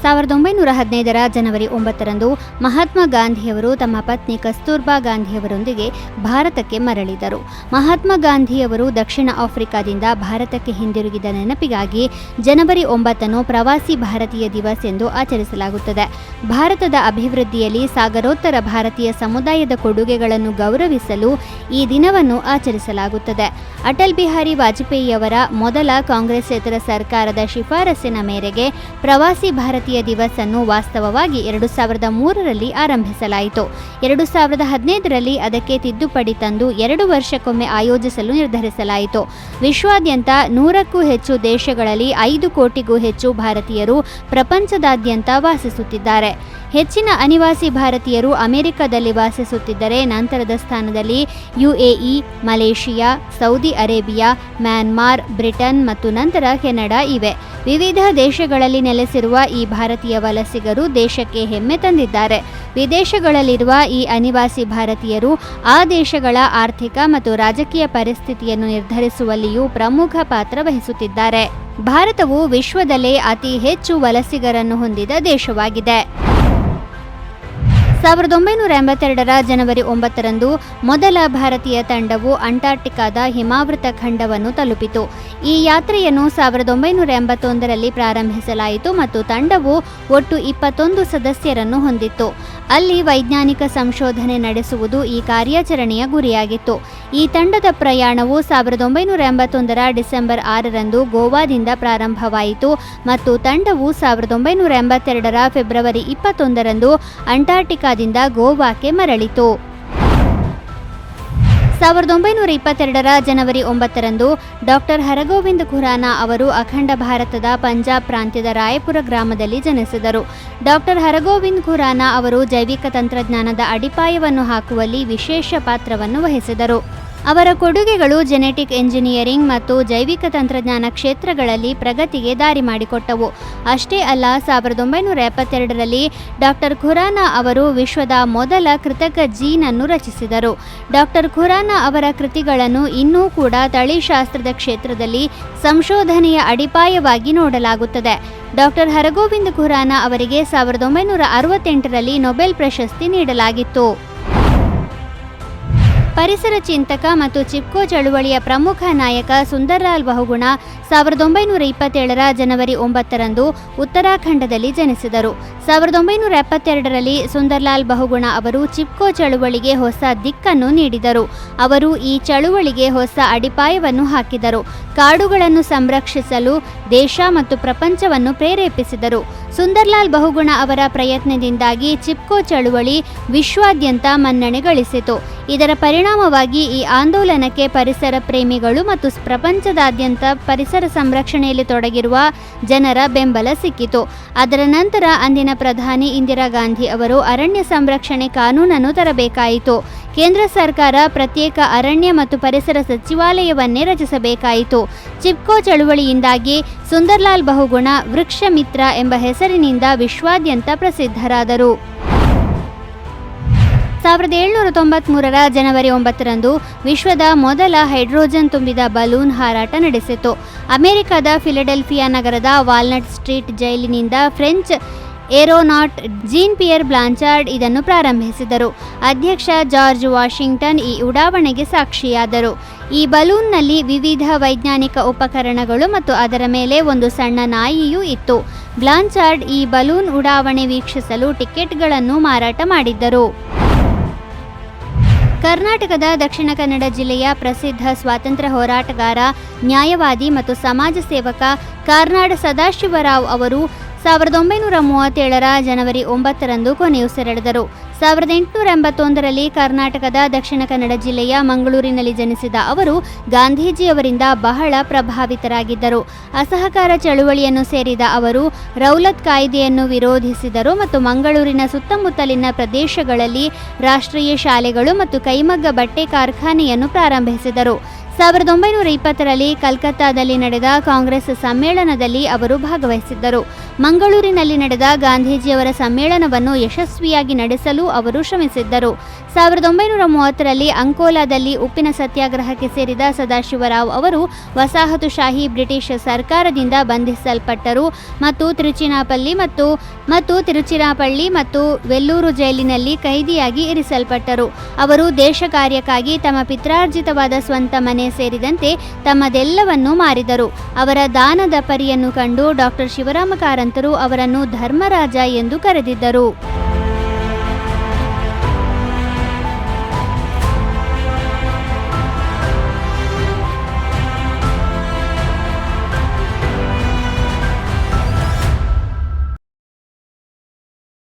1915 ಜನವರಿ 9ರಂದು ಮಹಾತ್ಮ ಗಾಂಧಿಯವರು ತಮ್ಮ ಪತ್ನಿ ಕಸ್ತೂರ್ಬಾ ಗಾಂಧಿಯವರೊಂದಿಗೆ ಭಾರತಕ್ಕೆ ಮರಳಿದರು. ಮಹಾತ್ಮ ಗಾಂಧಿಯವರು ದಕ್ಷಿಣ ಆಫ್ರಿಕಾದಿಂದ ಭಾರತಕ್ಕೆ ಹಿಂದಿರುಗಿದ ನೆನಪಿಗಾಗಿ ಜನವರಿ 9 ಪ್ರವಾಸಿ ಭಾರತೀಯ ದಿವಸ್ ಎಂದು ಆಚರಿಸಲಾಗುತ್ತದೆ. ಭಾರತದ ಅಭಿವೃದ್ಧಿಯಲ್ಲಿ ಸಾಗರೋತ್ತರ ಭಾರತೀಯ ಸಮುದಾಯದ ಕೊಡುಗೆಗಳನ್ನು ಗೌರವಿಸಲು ಈ ದಿನವನ್ನು ಆಚರಿಸಲಾಗುತ್ತದೆ. ಅಟಲ್ ಬಿಹಾರಿ ವಾಜಪೇಯಿಯವರ ಮೊದಲ ಕಾಂಗ್ರೆಸ್ಸೇತರ ಸರ್ಕಾರದ ಶಿಫಾರಸಿನ ಮೇರೆಗೆ ಪ್ರವಾಸಿ ಭಾರತೀಯ ದಿವಸ್ ಅನ್ನು ವಾಸ್ತವವಾಗಿ 2003ರಲ್ಲಿ ಆರಂಭಿಸಲಾಯಿತು. 2015ರಲ್ಲಿ ಅದಕ್ಕೆ ತಿದ್ದುಪಡಿ ತಂದು 2 ವರ್ಷಕ್ಕೊಮ್ಮೆ ಆಯೋಜಿಸಲು ನಿರ್ಧರಿಸಲಾಯಿತು. ವಿಶ್ವಾದ್ಯಂತ 100ಕ್ಕೂ ಹೆಚ್ಚು ದೇಶಗಳಲ್ಲಿ 5 ಕೋಟಿಗೂ ಹೆಚ್ಚು ಭಾರತೀಯರು ಪ್ರಪಂಚದಾದ್ಯಂತ ವಾಸಿಸುತ್ತಿದ್ದಾರೆ. ಹೆಚ್ಚಿನ ಅನಿವಾಸಿ ಭಾರತೀಯರು ಅಮೆರಿಕದಲ್ಲಿ ವಾಸಿಸುತ್ತಿದ್ದರೆ ನಂತರದ ಸ್ಥಾನದಲ್ಲಿ UAE, Malaysia, Saudi Arabia, Myanmar, Britain ಮತ್ತು ನಂತರ ಕೆನಡಾ ಇವೆ. ವಿವಿಧ ದೇಶಗಳಲ್ಲಿ ನೆಲೆಸಿರುವ ಈ ಭಾರತೀಯ ವಲಸಿಗರು ದೇಶಕ್ಕೆ ಹೆಮ್ಮೆ ತಂದಿದ್ದಾರೆ. ವಿದೇಶಗಳಲ್ಲಿರುವ ಈ ಅನಿವಾಸಿ ಭಾರತೀಯರು ಆ ದೇಶಗಳ ಆರ್ಥಿಕ ಮತ್ತು ರಾಜಕೀಯ ಪರಿಸ್ಥಿತಿಯನ್ನು ನಿರ್ಧರಿಸುವಲ್ಲಿಯೂ ಪ್ರಮುಖ ಪಾತ್ರ ವಹಿಸುತ್ತಿದ್ದಾರೆ. ಭಾರತವು ವಿಶ್ವದಲ್ಲೇ ಅತಿ ಹೆಚ್ಚು ವಲಸಿಗರನ್ನು ಹೊಂದಿದ ದೇಶವಾಗಿದೆ. 1982ರ ಜನವರಿ 9ರಂದು ಮೊದಲ ಭಾರತೀಯ ತಂಡವು ಅಂಟಾರ್ಟಿಕಾದ ಹಿಮಾವೃತ ಖಂಡವನ್ನು ತಲುಪಿತು. ಈ ಯಾತ್ರೆಯನ್ನು 1981ರಲ್ಲಿ ಪ್ರಾರಂಭಿಸಲಾಯಿತು ಮತ್ತು ತಂಡವು ಒಟ್ಟು 21 ಸದಸ್ಯರನ್ನು ಹೊಂದಿತ್ತು. ಅಲ್ಲಿ ವೈಜ್ಞಾನಿಕ ಸಂಶೋಧನೆ ನಡೆಸುವುದು ಈ ಕಾರ್ಯಾಚರಣೆಯ ಗುರಿಯಾಗಿತ್ತು. ಈ ತಂಡದ ಪ್ರಯಾಣವು 1981ರ ಡಿಸೆಂಬರ್ 6ರಂದು ಗೋವಾದಿಂದ ಪ್ರಾರಂಭವಾಯಿತು ಮತ್ತು ತಂಡವು 1982ರ ಫೆಬ್ರವರಿ 21ರಂದು ಅಂಟಾರ್ಟಿಕಾದಿಂದ ಗೋವಾಕ್ಕೆ ಮರಳಿತು. 1922ರ ಜನವರಿ 9ರಂದು ಡಾಕ್ಟರ್ ಹರಗೋವಿಂದ್ ಖುರಾನಾ ಅವರು ಅಖಂಡ ಭಾರತದ ಪಂಜಾಬ್ ಪ್ರಾಂತ್ಯದ ರಾಯಪುರ ಗ್ರಾಮದಲ್ಲಿ ಜನಿಸಿದರು. ಡಾಕ್ಟರ್ ಹರಗೋವಿಂದ್ ಖುರಾನಾ ಅವರು ಜೈವಿಕ ತಂತ್ರಜ್ಞಾನದ ಅಡಿಪಾಯವನ್ನು ಹಾಕುವಲ್ಲಿ ವಿಶೇಷ ಪಾತ್ರವನ್ನು ವಹಿಸಿದರು. ಅವರ ಕೊಡುಗೆಗಳು ಜೆನೆಟಿಕ್ ಎಂಜಿನಿಯರಿಂಗ್ ಮತ್ತು ಜೈವಿಕ ತಂತ್ರಜ್ಞಾನ ಕ್ಷೇತ್ರಗಳಲ್ಲಿ ಪ್ರಗತಿಗೆ ದಾರಿ ಮಾಡಿಕೊಟ್ಟವು. ಅಷ್ಟೇ ಅಲ್ಲ, 1972ರಲ್ಲಿ ಡಾಕ್ಟರ್ ಖುರಾನಾ ಅವರು ವಿಶ್ವದ ಮೊದಲ ಕೃತಕ ಜೀನ್ ಅನ್ನು ರಚಿಸಿದರು. ಡಾಕ್ಟರ್ ಖುರಾನಾ ಅವರ ಕೃತಿಗಳನ್ನು ಇನ್ನೂ ಕೂಡ ತಳಿಶಾಸ್ತ್ರದ ಕ್ಷೇತ್ರದಲ್ಲಿ ಸಂಶೋಧನೆಯ ಅಡಿಪಾಯವಾಗಿ ನೋಡಲಾಗುತ್ತದೆ. ಡಾಕ್ಟರ್ ಹರಗೋವಿಂದ್ ಖುರಾನಾ ಅವರಿಗೆ 1968ರಲ್ಲಿ ನೊಬೆಲ್ ಪ್ರಶಸ್ತಿ ನೀಡಲಾಗಿತ್ತು. ಪರಿಸರ ಚಿಂತಕ ಮತ್ತು ಚಿಪ್ಕೋ ಚಳುವಳಿಯ ಪ್ರಮುಖ ನಾಯಕ ಸುಂದರ್ಲಾಲ್ ಬಹುಗುಣ 1927ರ ಜನವರಿ 9ರಂದು ಉತ್ತರಾಖಂಡದಲ್ಲಿ ಜನಿಸಿದರು. 1972ರಲ್ಲಿ ಸುಂದರ್ಲಾಲ್ ಬಹುಗುಣ ಅವರು ಚಿಪ್ಕೋ ಚಳುವಳಿಗೆ ಹೊಸ ದಿಕ್ಕನ್ನು ನೀಡಿದರು. ಅವರು ಈ ಚಳುವಳಿಗೆ ಹೊಸ ಅಡಿಪಾಯವನ್ನು ಹಾಕಿದರು. ಕಾಡುಗಳನ್ನು ಸಂರಕ್ಷಿಸಲು ದೇಶ ಮತ್ತು ಪ್ರಪಂಚವನ್ನು ಪ್ರೇರೇಪಿಸಿದರು. ಸುಂದರ್ಲಾಲ್ ಬಹುಗುಣ ಅವರ ಪ್ರಯತ್ನದಿಂದಾಗಿ ಚಿಪ್ಕೋ ಚಳುವಳಿ ವಿಶ್ವಾದ್ಯಂತ ಮನ್ನಣೆ ಗಳಿಸಿತು. ಇದರ ಪರಿಣಾಮವಾಗಿ ಈ ಆಂದೋಲನಕ್ಕೆ ಪರಿಸರ ಪ್ರೇಮಿಗಳು ಮತ್ತು ಪ್ರಪಂಚದಾದ್ಯಂತ ಪರಿಸರ ಸಂರಕ್ಷಣೆಯಲ್ಲಿ ತೊಡಗಿರುವ ಜನರ ಬೆಂಬಲ ಸಿಕ್ಕಿತು. ಅದರ ನಂತರ ಅಂದಿನ ಪ್ರಧಾನಿ ಇಂದಿರಾ ಗಾಂಧಿ ಅವರು ಅರಣ್ಯ ಸಂರಕ್ಷಣೆ ಕಾನೂನನ್ನು ತರಬೇಕಾಯಿತು. ಕೇಂದ್ರ ಸರ್ಕಾರ ಪ್ರತ್ಯೇಕ ಅರಣ್ಯ ಮತ್ತು ಪರಿಸರ ಸಚಿವಾಲಯವನ್ನೇ ರಚಿಸಬೇಕಾಯಿತು. ಚಿಪ್ಕೋ ಚಳುವಳಿಯಿಂದಾಗಿ ಸುಂದರ್ಲಾಲ್ ಬಹುಗುಣ ವೃಕ್ಷ ಮಿತ್ರ ಎಂಬ ಹೆಸರಿನಿಂದ ವಿಶ್ವಾದ್ಯಂತ ಪ್ರಸಿದ್ಧರಾದರು. 1793ರ ಜನವರಿ 9ರಂದು ವಿಶ್ವದ ಮೊದಲ ಹೈಡ್ರೋಜನ್ ತುಂಬಿದ ಬಲೂನ್ ಹಾರಾಟ ನಡೆಸಿತು. ಅಮೆರಿಕದ ಫಿಲಡೆಲ್ಫಿಯಾ ನಗರದ ವಾಲ್ನಟ್ ಸ್ಟ್ರೀಟ್ ಜೈಲಿನಿಂದ ಫ್ರೆಂಚ್ ಏರೋನಾಟ್ ಜೀನ್ ಪಿಯರ್ ಬ್ಲಾಂಚಾರ್ಡ್ ಇದನ್ನು ಪ್ರಾರಂಭಿಸಿದರು. ಅಧ್ಯಕ್ಷ ಜಾರ್ಜ್ ವಾಷಿಂಗ್ಟನ್ ಈ ಉಡಾವಣೆಗೆ ಸಾಕ್ಷಿಯಾದರು. ಈ ಬಲೂನ್ನಲ್ಲಿ ವಿವಿಧ ವೈಜ್ಞಾನಿಕ ಉಪಕರಣಗಳು ಮತ್ತು ಅದರ ಮೇಲೆ ಒಂದು ಸಣ್ಣ ನಾಯಿಯೂ ಇತ್ತು. ಬ್ಲಾಂಚಾರ್ಡ್ ಈ ಬಲೂನ್ ಉಡಾವಣೆ ವೀಕ್ಷಿಸಲು ಟಿಕೆಟ್ಗಳನ್ನು ಮಾರಾಟ ಮಾಡಿದ್ದರು. ಕರ್ನಾಟಕದ ದಕ್ಷಿಣ ಕನ್ನಡ ಜಿಲ್ಲೆಯ ಪ್ರಸಿದ್ಧ ಸ್ವಾತಂತ್ರ್ಯ ಹೋರಾಟಗಾರ, ನ್ಯಾಯವಾದಿ ಮತ್ತು ಸಮಾಜ ಸೇವಕ ಕಾರ್ನಾಡ್ ಸದಾಶಿವರಾವ್ ಅವರು 1937ರ ಜನವರಿ 9ರಂದು ಕೊನೆಯುಸಿರೆಳೆದರು. 1881ರಲ್ಲಿ ಕರ್ನಾಟಕದ ದಕ್ಷಿಣ ಕನ್ನಡ ಜಿಲ್ಲೆಯ ಮಂಗಳೂರಿನಲ್ಲಿ ಜನಿಸಿದ ಅವರು ಗಾಂಧೀಜಿಯವರಿಂದ ಬಹಳ ಪ್ರಭಾವಿತರಾಗಿದ್ದರು. ಅಸಹಕಾರ ಚಳುವಳಿಯನ್ನು ಸೇರಿದ ಅವರು ರೌಲತ್ ಕಾಯ್ದೆಯನ್ನು ವಿರೋಧಿಸಿದರು ಮತ್ತು ಮಂಗಳೂರಿನ ಸುತ್ತಮುತ್ತಲಿನ ಪ್ರದೇಶಗಳಲ್ಲಿ ರಾಷ್ಟ್ರೀಯ ಶಾಲೆಗಳು ಮತ್ತು ಕೈಮಗ್ಗ ಬಟ್ಟೆ ಕಾರ್ಖಾನೆಯನ್ನು ಪ್ರಾರಂಭಿಸಿದರು. 1920ರಲ್ಲಿ ಕಲ್ಕತ್ತಾದಲ್ಲಿ ನಡೆದ ಕಾಂಗ್ರೆಸ್ ಸಮ್ಮೇಳನದಲ್ಲಿ ಅವರು ಭಾಗವಹಿಸಿದ್ದರು. ಮಂಗಳೂರಿನಲ್ಲಿ ನಡೆದ ಗಾಂಧೀಜಿಯವರ ಸಮ್ಮೇಳನವನ್ನು ಯಶಸ್ವಿಯಾಗಿ ನಡೆಸಲು ಅವರು ಶ್ರಮಿಸಿದ್ದರು. 1930ರಲ್ಲಿ ಅಂಕೋಲಾದಲ್ಲಿ ಉಪ್ಪಿನ ಸತ್ಯಾಗ್ರಹಕ್ಕೆ ಸೇರಿದ ಸದಾಶಿವರಾವ್ ಅವರು ವಸಾಹತುಶಾಹಿ ಬ್ರಿಟಿಷ್ ಸರ್ಕಾರದಿಂದ ಬಂಧಿಸಲ್ಪಟ್ಟರು ಮತ್ತು ತಿರುಚಿನಾಪಳ್ಳಿ ಮತ್ತು ವೆಲ್ಲೂರು ಜೈಲಿನಲ್ಲಿ ಕೈದಿಯಾಗಿ ಇರಿಸಲ್ಪಟ್ಟರು. ಅವರು ದೇಶ ಕಾರ್ಯಕ್ಕಾಗಿ ತಮ್ಮ ಪಿತ್ರಾರ್ಜಿತವಾದ ಸ್ವಂತ ಮನೆ ಸೇರಿದಂತೆ ತಮ್ಮದೆಲ್ಲವನ್ನೂ ಮಾರಿದರು. ಅವರ ದಾನದ ಪರಿಯನ್ನು ಕಂಡು ಡಾಕ್ಟರ್ ಶಿವರಾಮ ಕಾರಂತರು ಅವರನ್ನು ಧರ್ಮರಾಜ ಎಂದು ಕರೆದಿದ್ದರು.